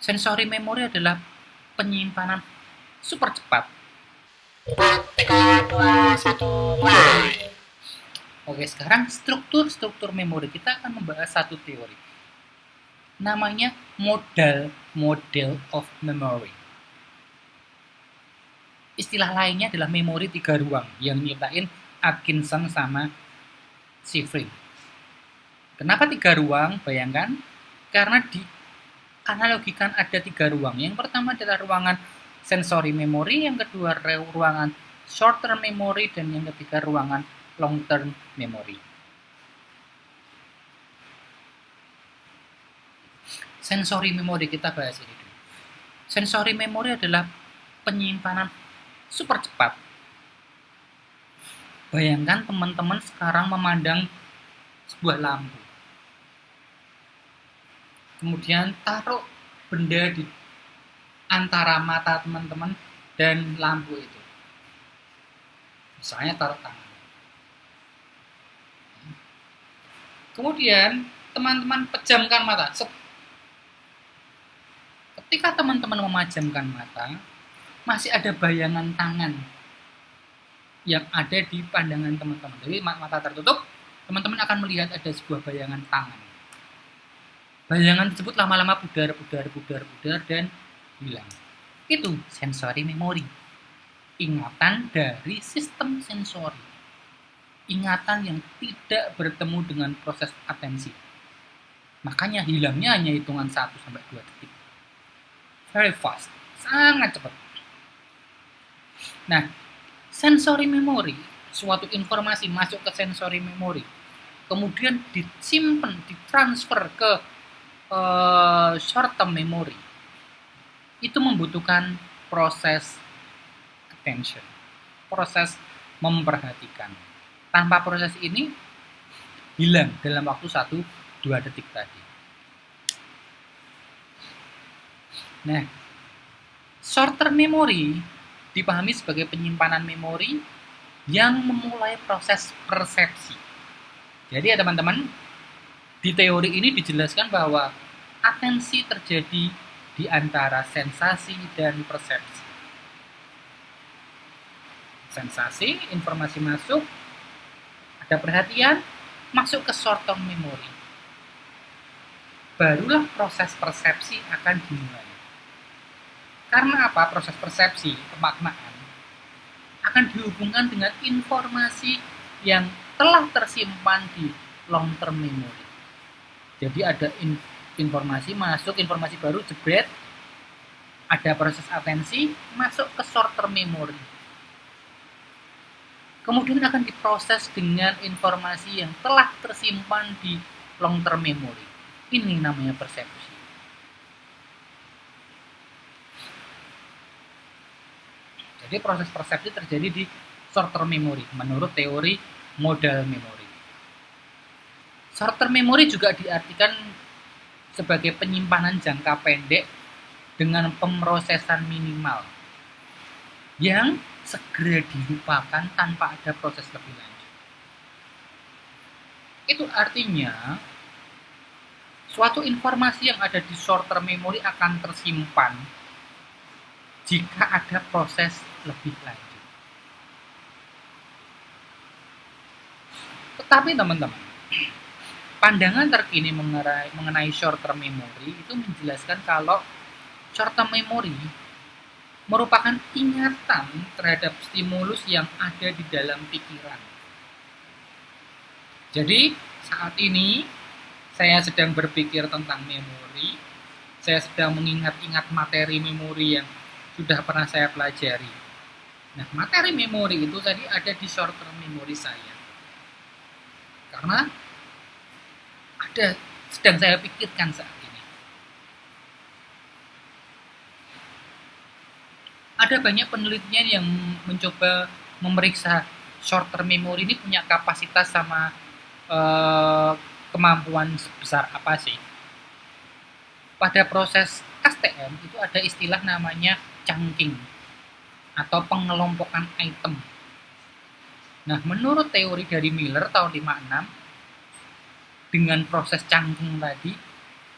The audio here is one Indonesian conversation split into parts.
Sensory memory adalah penyimpanan super cepat. 4, 3, 2, 1, mulai. Oke, sekarang struktur memori. Kita akan membahas satu teori. Namanya model of memory. Istilah lainnya adalah memori 3 ruang yang nyiptain Atkinson sama Shiffrin. Kenapa 3 ruang? Bayangkan, karena dianalogikan ada 3 ruang. Yang pertama adalah ruangan sensory memory, yang kedua ruangan short term memory, dan yang ketiga ruangan long term memory. Sensory memory kita bahas ini dulu. Sensory memory adalah penyimpanan super cepat. Bayangkan teman-teman sekarang memandang sebuah lampu. Kemudian taruh benda di antara mata teman-teman dan lampu itu. Misalnya taruh tangan. Kemudian teman-teman pejamkan mata. Ketika teman-teman memejamkan mata, masih ada bayangan tangan yang ada di pandangan teman-teman. Jadi mata tertutup, teman-teman akan melihat ada sebuah bayangan tangan. Bayangan tersebut lama-lama pudar dan hilang. Itu sensory memory. Ingatan dari sistem sensori. Ingatan yang tidak bertemu dengan proses atensi. Makanya hilangnya hanya hitungan 1-2 detik. Very fast, sangat cepat. Nah, sensory memory, suatu informasi masuk ke sensory memory, kemudian disimpan, ditransfer ke short term memory, itu membutuhkan proses attention, proses memperhatikan. Tanpa proses ini, hilang dalam waktu 1-2 detik tadi. Nah, short term memory dipahami sebagai penyimpanan memori yang memulai proses persepsi. Jadi ya teman-teman, di teori ini dijelaskan bahwa atensi terjadi di antara sensasi dan persepsi. Sensasi, informasi masuk, ada perhatian, masuk ke short term memory. Barulah proses persepsi akan dimulai. Karena apa? Proses persepsi, pemaknaan, akan dihubungkan dengan informasi yang telah tersimpan di long term memory. Jadi ada informasi masuk, informasi baru, jebret, ada proses atensi, masuk ke short term memory. Kemudian akan diproses dengan informasi yang telah tersimpan di long term memory. Ini namanya persepsi. Jadi proses persepsi terjadi di short term memory menurut teori model memory. Short term memory juga diartikan sebagai penyimpanan jangka pendek dengan pemrosesan minimal yang segera dilupakan tanpa ada proses lebih lanjut. Itu artinya suatu informasi yang ada di short term memory akan tersimpan jika ada proses lebih lanjut. Tetapi teman-teman, pandangan terkini mengenai short term memory itu menjelaskan kalau short term memory merupakan ingatan terhadap stimulus yang ada di dalam pikiran. Jadi saat ini saya sedang berpikir tentang memori, saya sedang mengingat-ingat materi memori yang sudah pernah saya pelajari. Nah, materi memori itu tadi ada di short term memory saya. Karena sedang saya pikirkan saat ini. Ada banyak penelitian yang mencoba memeriksa short term memory ini punya kapasitas sama kemampuan sebesar apa sih. Pada proses STM itu ada istilah namanya chunking atau pengelompokan item. Nah, menurut teori dari Miller tahun 56, dengan proses chunking tadi,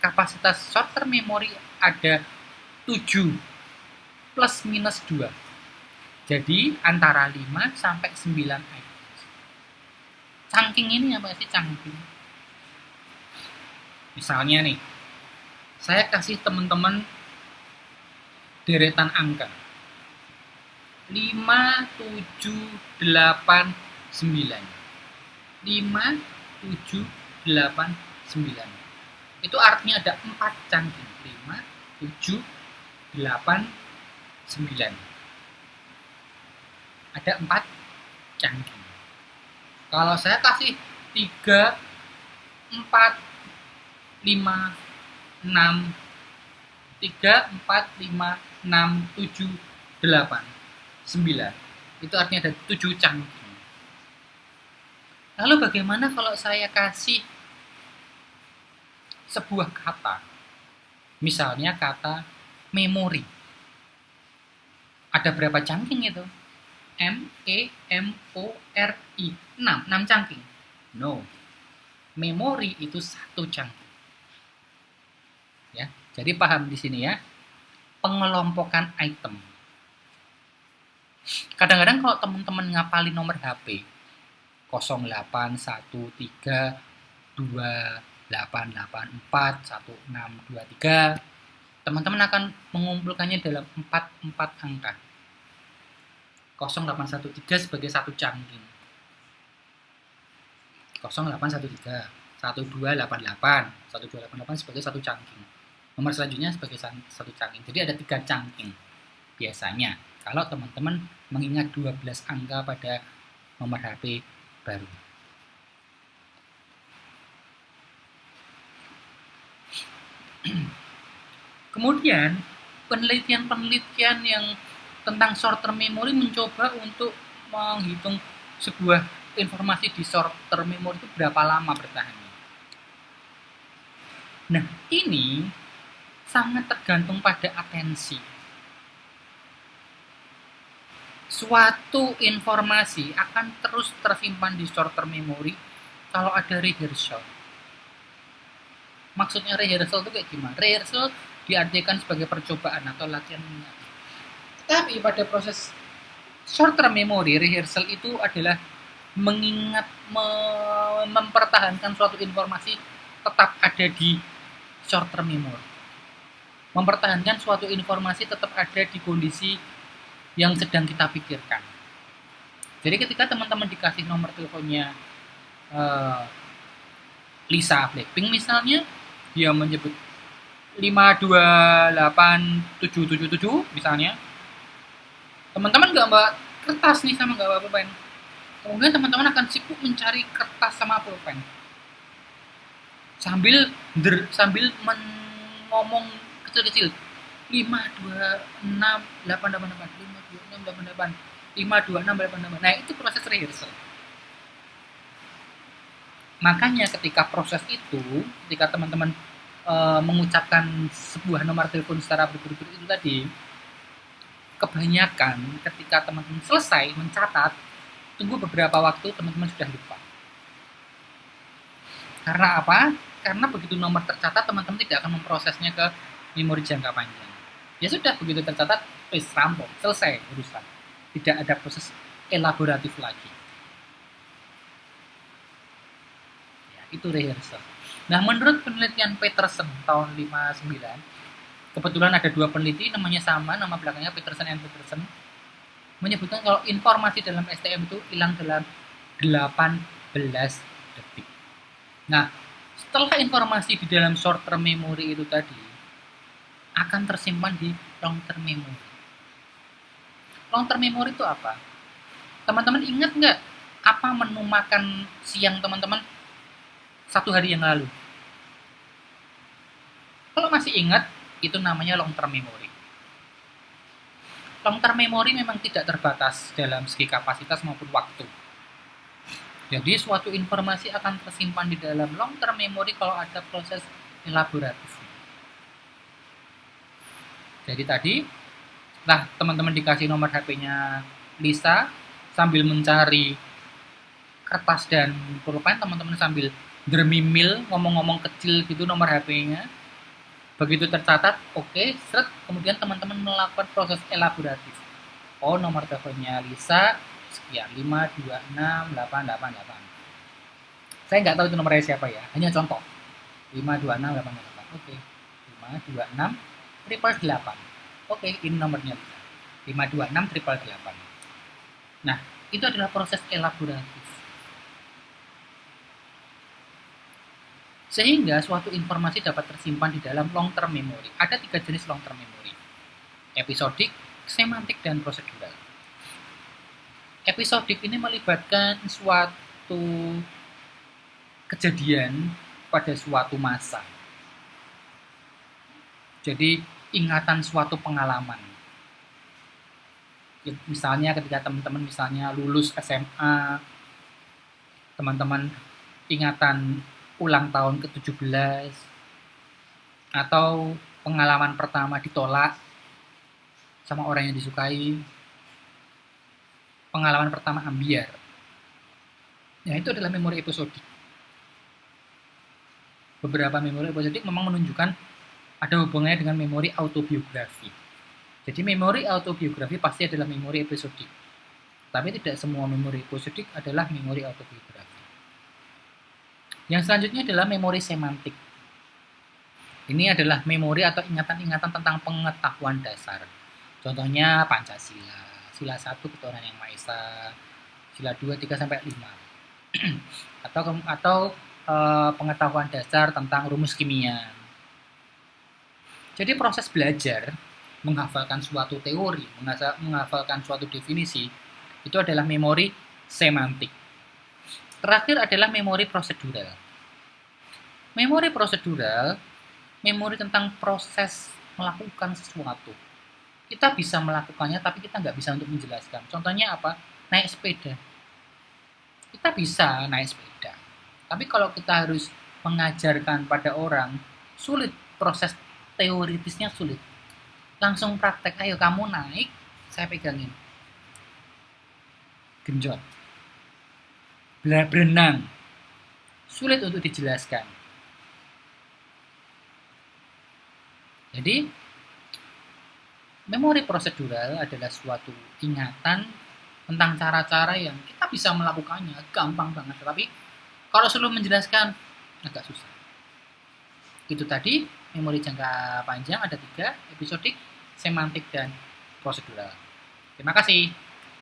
kapasitas short term memory ada 7 plus minus 2. Jadi antara 5 sampai 9 items. Chunking ini apa sih chunking? Misalnya nih, saya kasih teman-teman deretan angka 5, 7, 8, 9. 5, 7, 8, 9. Itu artinya ada 4 chunking. 5, 7, 8, 9. Ada 4 chunking. Kalau saya kasih 3, 4, 5, 6, 3, 4, 5, 6, 7, 8, 9. Itu artinya ada 7 chunking. Lalu bagaimana kalau saya kasih sebuah kata? Misalnya kata memori. Ada berapa chunking itu? M-E-M-O-R-I. 6 chunking. No. Memori itu 1 chunking. Ya, jadi paham di sini ya. Pengelompokan item. Kadang-kadang kalau teman-teman ngapalin nomor HP 081322884163, teman-teman akan mengumpulkannya dalam 4 angka. 0813 sebagai 1 chunking. 0813, 1288, 1288 sebagai 1 chunking. Nomor selanjutnya sebagai 1 chunking. Jadi ada 3 chunking biasanya kalau teman-teman mengingat 12 angka pada nomor HP baru. Kemudian penelitian-penelitian yang tentang short term memory mencoba untuk menghitung sebuah informasi di short term memory itu berapa lama bertahannya. Nah, ini sangat tergantung pada atensi. Suatu informasi akan terus tersimpan di short term memory kalau ada rehearsal. Maksudnya rehearsal itu kayak gimana? Rehearsal diartikan sebagai percobaan atau latihan mengingat. Tapi pada proses short term memory, rehearsal itu adalah mengingat, mempertahankan suatu informasi tetap ada di short term memory. Mempertahankan suatu informasi tetap ada di kondisi yang sedang kita pikirkan. Jadi ketika teman-teman dikasih nomor teleponnya Lisa Blackpink misalnya, dia menyebut 528777 misalnya, teman-teman nggak bawa kertas nih sama nggak bawa pulpen. Kemudian teman-teman akan sibuk mencari kertas sama pulpen sambil ngomong kecil-kecil 5268888 52688. Nah, itu proses rehearsal. Makanya ketika proses itu, ketika teman-teman mengucapkan sebuah nomor telepon secara berturut-turut itu tadi, kebanyakan ketika teman-teman selesai mencatat, tunggu beberapa waktu teman-teman sudah lupa. Karena apa? Karena begitu nomor tercatat, teman-teman tidak akan memprosesnya ke memori jangka panjang. Ya sudah, begitu tercatat, rampung, selesai urusan. Tidak ada proses elaboratif lagi. Ya, itu rehearsal. Nah, menurut penelitian Peterson tahun 59, kebetulan ada 2 peneliti, namanya sama, nama belakangnya Peterson and Peterson, menyebutkan kalau informasi dalam STM itu hilang dalam 18 detik. Nah, setelah informasi di dalam short term memory itu tadi akan tersimpan di long term memory. Long term memory itu apa? Teman-teman ingat nggak apa menu makan siang teman-teman 1 hari yang lalu? Kalau masih ingat, itu namanya long term memory. Long term memory memang tidak terbatas dalam segi kapasitas maupun waktu. Jadi suatu informasi akan tersimpan di dalam long term memory kalau ada proses elaboratif. Jadi tadi, nah teman-teman dikasih nomor HP-nya Lisa, sambil mencari kertas dan pulpen, teman-teman sambil bermimil ngomong-ngomong kecil gitu nomor HP-nya. Begitu tercatat, oke, seret, kemudian teman-teman melakukan proses elaboratif. Oh, nomor teleponnya Lisa, sekian, 5268888. Saya nggak tahu itu nomornya siapa ya, hanya contoh. 5268888. Oke, 526 triple 8. Oke, ini nomornya Lisa. 526 triple 8. Nah, itu adalah proses elaboratif. Sehingga suatu informasi dapat tersimpan di dalam long term memory. Ada 3 jenis long term memory. Episodik, semantik, dan prosedural. Episodik ini melibatkan suatu kejadian pada suatu masa. Jadi ingatan suatu pengalaman. Misalnya ketika teman-teman misalnya lulus SMA, teman-teman ingatan ulang tahun ke-17, atau pengalaman pertama ditolak sama orang yang disukai, pengalaman pertama ambiar. Ya, itu adalah memori episodik. Beberapa memori episodik memang menunjukkan ada hubungannya dengan memori autobiografi. Jadi memori autobiografi pasti adalah memori episodik. Tapi tidak semua memori episodik adalah memori autobiografi. Yang selanjutnya adalah memori semantik. Ini adalah memori atau ingatan-ingatan tentang pengetahuan dasar. Contohnya Pancasila, sila 1 Ketuhanan Yang Maha Esa, sila 2, 3 sampai 5. atau pengetahuan dasar tentang rumus kimia. Jadi proses belajar menghafalkan suatu teori, menghafalkan suatu definisi, itu adalah memori semantik. Terakhir adalah memori prosedural. Memori prosedural, memori tentang proses melakukan sesuatu. Kita bisa melakukannya, tapi kita nggak bisa untuk menjelaskan. Contohnya apa? Naik sepeda. Kita bisa naik sepeda. Tapi kalau kita harus mengajarkan pada orang, sulit, proses teoritisnya sulit. Langsung praktek, ayo kamu naik, saya pegangin. Genjot. Berenang. Sulit untuk dijelaskan. Jadi, memori prosedural adalah suatu ingatan tentang cara-cara yang kita bisa melakukannya, gampang banget. Tapi kalau suruh menjelaskan, agak susah. Itu tadi, memori jangka panjang ada 3, episodik, semantik, dan prosedural. Terima kasih.